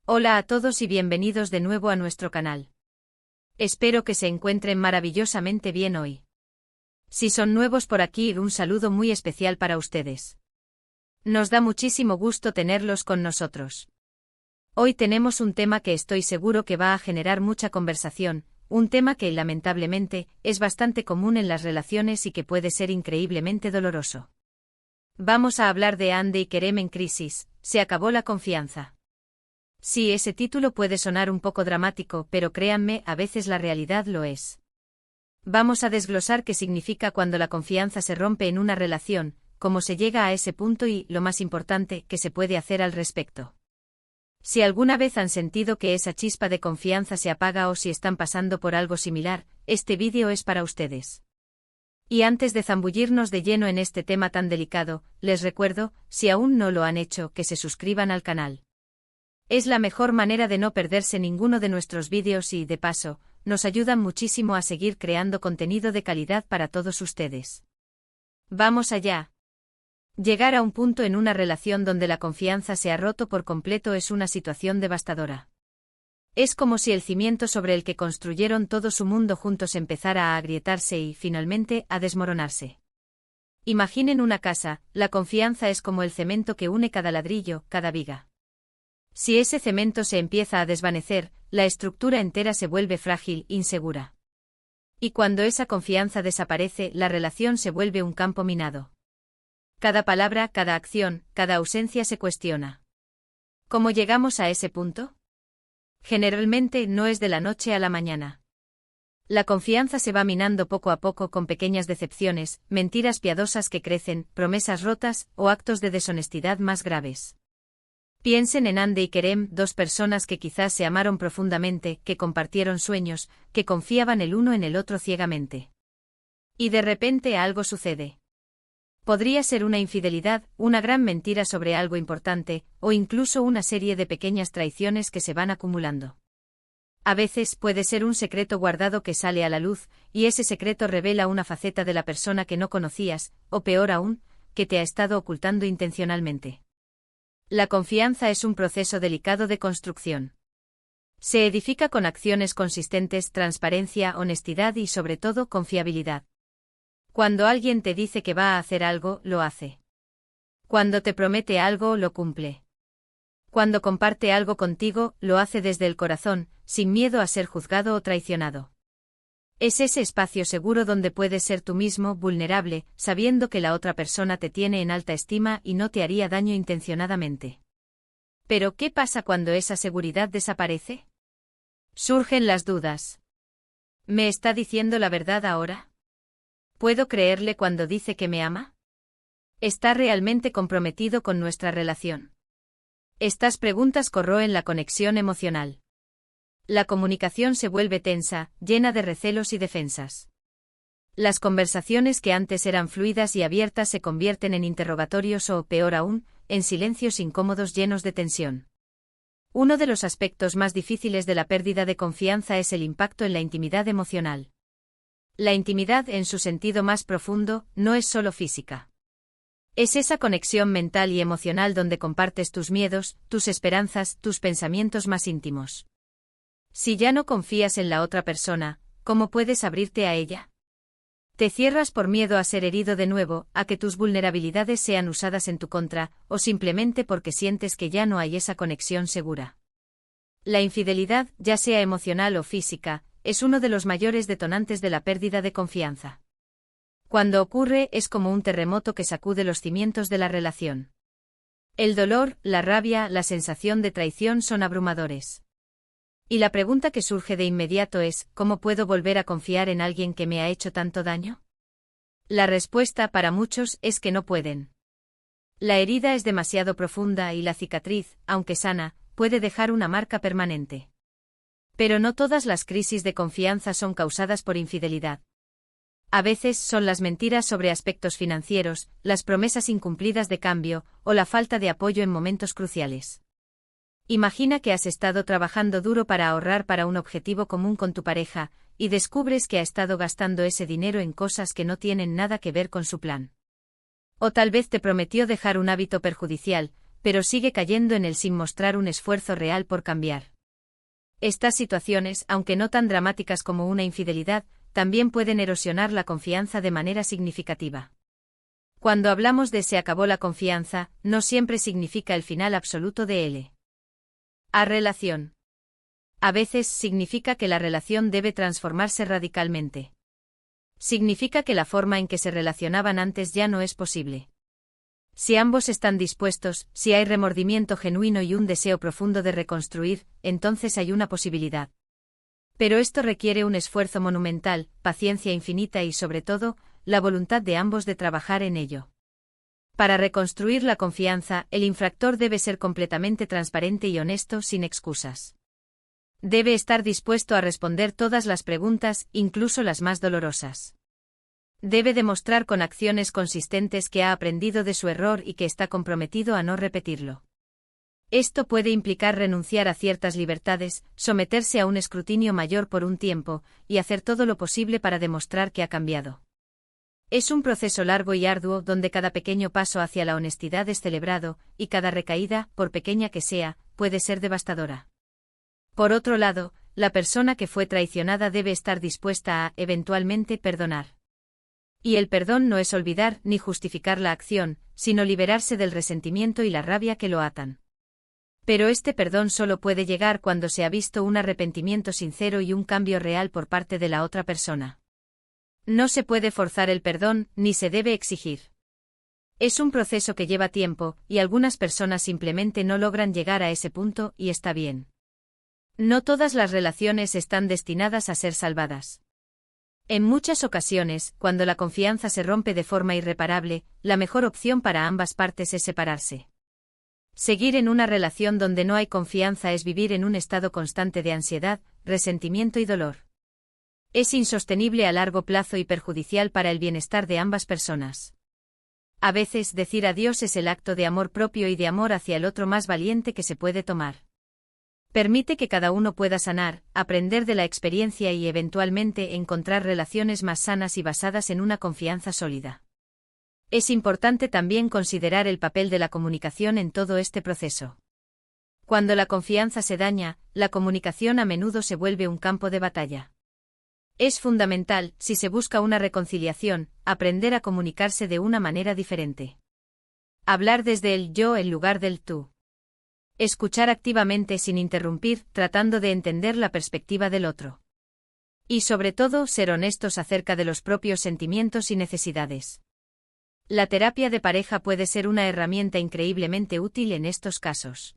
Hola a todos y bienvenidos de nuevo a nuestro canal. Espero que se encuentren maravillosamente bien hoy. Si son nuevos por aquí, un saludo muy especial para ustedes. Nos da muchísimo gusto tenerlos con nosotros. Hoy tenemos un tema que estoy seguro que va a generar mucha conversación, un tema que lamentablemente es bastante común en las relaciones y que puede ser increíblemente doloroso. Vamos a hablar de Hande y Kerem en crisis, se acabó la confianza. Sí, ese título puede sonar un poco dramático, pero créanme, a veces la realidad lo es. Vamos a desglosar qué significa cuando la confianza se rompe en una relación, cómo se llega a ese punto y, lo más importante, qué se puede hacer al respecto. Si alguna vez han sentido que esa chispa de confianza se apaga o si están pasando por algo similar, este vídeo es para ustedes. Y antes de zambullirnos de lleno en este tema tan delicado, les recuerdo, si aún no lo han hecho, que se suscriban al canal. Es la mejor manera de no perderse ninguno de nuestros vídeos y, de paso, nos ayudan muchísimo a seguir creando contenido de calidad para todos ustedes. Vamos allá. Llegar a un punto en una relación donde la confianza se ha roto por completo es una situación devastadora. Es como si el cimiento sobre el que construyeron todo su mundo juntos empezara a agrietarse y, finalmente, a desmoronarse. Imaginen una casa, la confianza es como el cemento que une cada ladrillo, cada viga. Si ese cemento se empieza a desvanecer, la estructura entera se vuelve frágil, insegura. Y cuando esa confianza desaparece, la relación se vuelve un campo minado. Cada palabra, cada acción, cada ausencia se cuestiona. ¿Cómo llegamos a ese punto? Generalmente no es de la noche a la mañana. La confianza se va minando poco a poco con pequeñas decepciones, mentiras piadosas que crecen, promesas rotas o actos de deshonestidad más graves. Piensen en Hande y Kerem, dos personas que quizás se amaron profundamente, que compartieron sueños, que confiaban el uno en el otro ciegamente. Y de repente algo sucede. Podría ser una infidelidad, una gran mentira sobre algo importante, o incluso una serie de pequeñas traiciones que se van acumulando. A veces puede ser un secreto guardado que sale a la luz, y ese secreto revela una faceta de la persona que no conocías, o peor aún, que te ha estado ocultando intencionalmente. La confianza es un proceso delicado de construcción. Se edifica con acciones consistentes, transparencia, honestidad y sobre todo confiabilidad. Cuando alguien te dice que va a hacer algo, lo hace. Cuando te promete algo, lo cumple. Cuando comparte algo contigo, lo hace desde el corazón, sin miedo a ser juzgado o traicionado. Es ese espacio seguro donde puedes ser tú mismo, vulnerable, sabiendo que la otra persona te tiene en alta estima y no te haría daño intencionadamente. Pero ¿qué pasa cuando esa seguridad desaparece? Surgen las dudas. ¿Me está diciendo la verdad ahora? ¿Puedo creerle cuando dice que me ama? ¿Está realmente comprometido con nuestra relación? Estas preguntas corroen la conexión emocional. La comunicación se vuelve tensa, llena de recelos y defensas. Las conversaciones que antes eran fluidas y abiertas se convierten en interrogatorios o, peor aún, en silencios incómodos llenos de tensión. Uno de los aspectos más difíciles de la pérdida de confianza es el impacto en la intimidad emocional. La intimidad, en su sentido más profundo, no es solo física. Es esa conexión mental y emocional donde compartes tus miedos, tus esperanzas, tus pensamientos más íntimos. Si ya no confías en la otra persona, ¿cómo puedes abrirte a ella? ¿Te cierras por miedo a ser herido de nuevo, a que tus vulnerabilidades sean usadas en tu contra, o simplemente porque sientes que ya no hay esa conexión segura? La infidelidad, ya sea emocional o física, es uno de los mayores detonantes de la pérdida de confianza. Cuando ocurre, es como un terremoto que sacude los cimientos de la relación. El dolor, la rabia, la sensación de traición son abrumadores. Y la pregunta que surge de inmediato es, ¿cómo puedo volver a confiar en alguien que me ha hecho tanto daño? La respuesta para muchos es que no pueden. La herida es demasiado profunda y la cicatriz, aunque sana, puede dejar una marca permanente. Pero no todas las crisis de confianza son causadas por infidelidad. A veces son las mentiras sobre aspectos financieros, las promesas incumplidas de cambio, o la falta de apoyo en momentos cruciales. Imagina que has estado trabajando duro para ahorrar para un objetivo común con tu pareja, y descubres que ha estado gastando ese dinero en cosas que no tienen nada que ver con su plan. O tal vez te prometió dejar un hábito perjudicial, pero sigue cayendo en él sin mostrar un esfuerzo real por cambiar. Estas situaciones, aunque no tan dramáticas como una infidelidad, también pueden erosionar la confianza de manera significativa. Cuando hablamos de se acabó la confianza, no siempre significa el final absoluto de la relación. A veces significa que la relación debe transformarse radicalmente. Significa que la forma en que se relacionaban antes ya no es posible. Si ambos están dispuestos, si hay remordimiento genuino y un deseo profundo de reconstruir, entonces hay una posibilidad. Pero esto requiere un esfuerzo monumental, paciencia infinita y, sobre todo, la voluntad de ambos de trabajar en ello. Para reconstruir la confianza, el infractor debe ser completamente transparente y honesto, sin excusas. Debe estar dispuesto a responder todas las preguntas, incluso las más dolorosas. Debe demostrar con acciones consistentes que ha aprendido de su error y que está comprometido a no repetirlo. Esto puede implicar renunciar a ciertas libertades, someterse a un escrutinio mayor por un tiempo, y hacer todo lo posible para demostrar que ha cambiado. Es un proceso largo y arduo donde cada pequeño paso hacia la honestidad es celebrado, y cada recaída, por pequeña que sea, puede ser devastadora. Por otro lado, la persona que fue traicionada debe estar dispuesta a, eventualmente, perdonar. Y el perdón no es olvidar ni justificar la acción, sino liberarse del resentimiento y la rabia que lo atan. Pero este perdón solo puede llegar cuando se ha visto un arrepentimiento sincero y un cambio real por parte de la otra persona. No se puede forzar el perdón, ni se debe exigir. Es un proceso que lleva tiempo, y algunas personas simplemente no logran llegar a ese punto, y está bien. No todas las relaciones están destinadas a ser salvadas. En muchas ocasiones, cuando la confianza se rompe de forma irreparable, la mejor opción para ambas partes es separarse. Seguir en una relación donde no hay confianza es vivir en un estado constante de ansiedad, resentimiento y dolor. Es insostenible a largo plazo y perjudicial para el bienestar de ambas personas. A veces decir adiós es el acto de amor propio y de amor hacia el otro más valiente que se puede tomar. Permite que cada uno pueda sanar, aprender de la experiencia y eventualmente encontrar relaciones más sanas y basadas en una confianza sólida. Es importante también considerar el papel de la comunicación en todo este proceso. Cuando la confianza se daña, la comunicación a menudo se vuelve un campo de batalla. Es fundamental, si se busca una reconciliación, aprender a comunicarse de una manera diferente. Hablar desde el yo en lugar del tú. Escuchar activamente sin interrumpir, tratando de entender la perspectiva del otro. Y sobre todo, ser honestos acerca de los propios sentimientos y necesidades. La terapia de pareja puede ser una herramienta increíblemente útil en estos casos.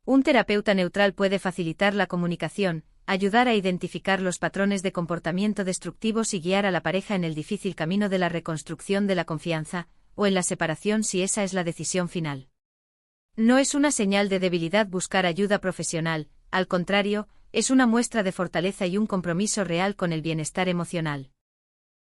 Un terapeuta neutral puede facilitar la comunicación, ayudar a identificar los patrones de comportamiento destructivos y guiar a la pareja en el difícil camino de la reconstrucción de la confianza, o en la separación si esa es la decisión final. No es una señal de debilidad buscar ayuda profesional, al contrario, es una muestra de fortaleza y un compromiso real con el bienestar emocional.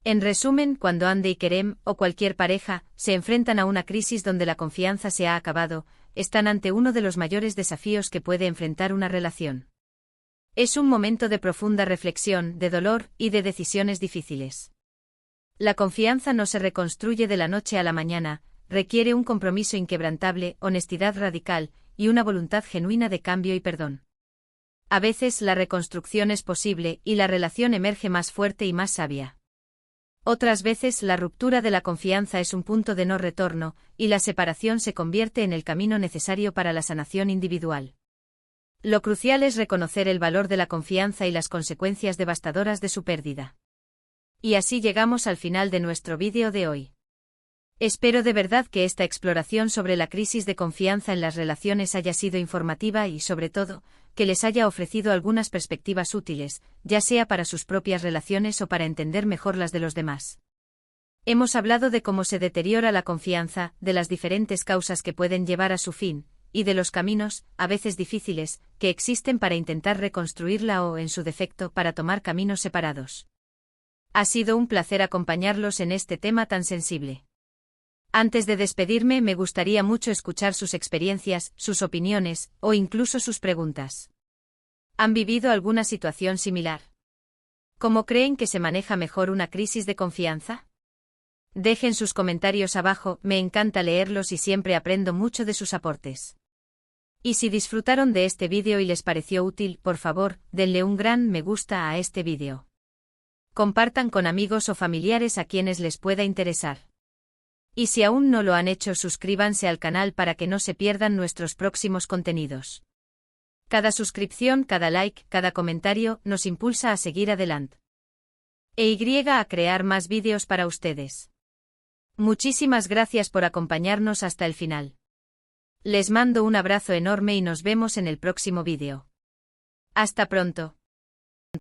En resumen, cuando Andy y Kerem, o cualquier pareja, se enfrentan a una crisis donde la confianza se ha acabado, están ante uno de los mayores desafíos que puede enfrentar una relación. Es un momento de profunda reflexión, de dolor y de decisiones difíciles. La confianza no se reconstruye de la noche a la mañana, requiere un compromiso inquebrantable, honestidad radical, y una voluntad genuina de cambio y perdón. A veces la reconstrucción es posible y la relación emerge más fuerte y más sabia. Otras veces la ruptura de la confianza es un punto de no retorno, y la separación se convierte en el camino necesario para la sanación individual. Lo crucial es reconocer el valor de la confianza y las consecuencias devastadoras de su pérdida. Y así llegamos al final de nuestro vídeo de hoy. Espero de verdad que esta exploración sobre la crisis de confianza en las relaciones haya sido informativa y, sobre todo, que les haya ofrecido algunas perspectivas útiles, ya sea para sus propias relaciones o para entender mejor las de los demás. Hemos hablado de cómo se deteriora la confianza, de las diferentes causas que pueden llevar a su fin, y de los caminos, a veces difíciles, que existen para intentar reconstruirla o, en su defecto, para tomar caminos separados. Ha sido un placer acompañarlos en este tema tan sensible. Antes de despedirme, me gustaría mucho escuchar sus experiencias, sus opiniones, o incluso sus preguntas. ¿Han vivido alguna situación similar? ¿Cómo creen que se maneja mejor una crisis de confianza? Dejen sus comentarios abajo, me encanta leerlos y siempre aprendo mucho de sus aportes. Y si disfrutaron de este vídeo y les pareció útil, por favor, denle un gran me gusta a este vídeo. Compartan con amigos o familiares a quienes les pueda interesar. Y si aún no lo han hecho, suscríbanse al canal para que no se pierdan nuestros próximos contenidos. Cada suscripción, cada like, cada comentario, nos impulsa a seguir adelante. A crear más vídeos para ustedes. Muchísimas gracias por acompañarnos hasta el final. Les mando un abrazo enorme y nos vemos en el próximo vídeo. Hasta pronto.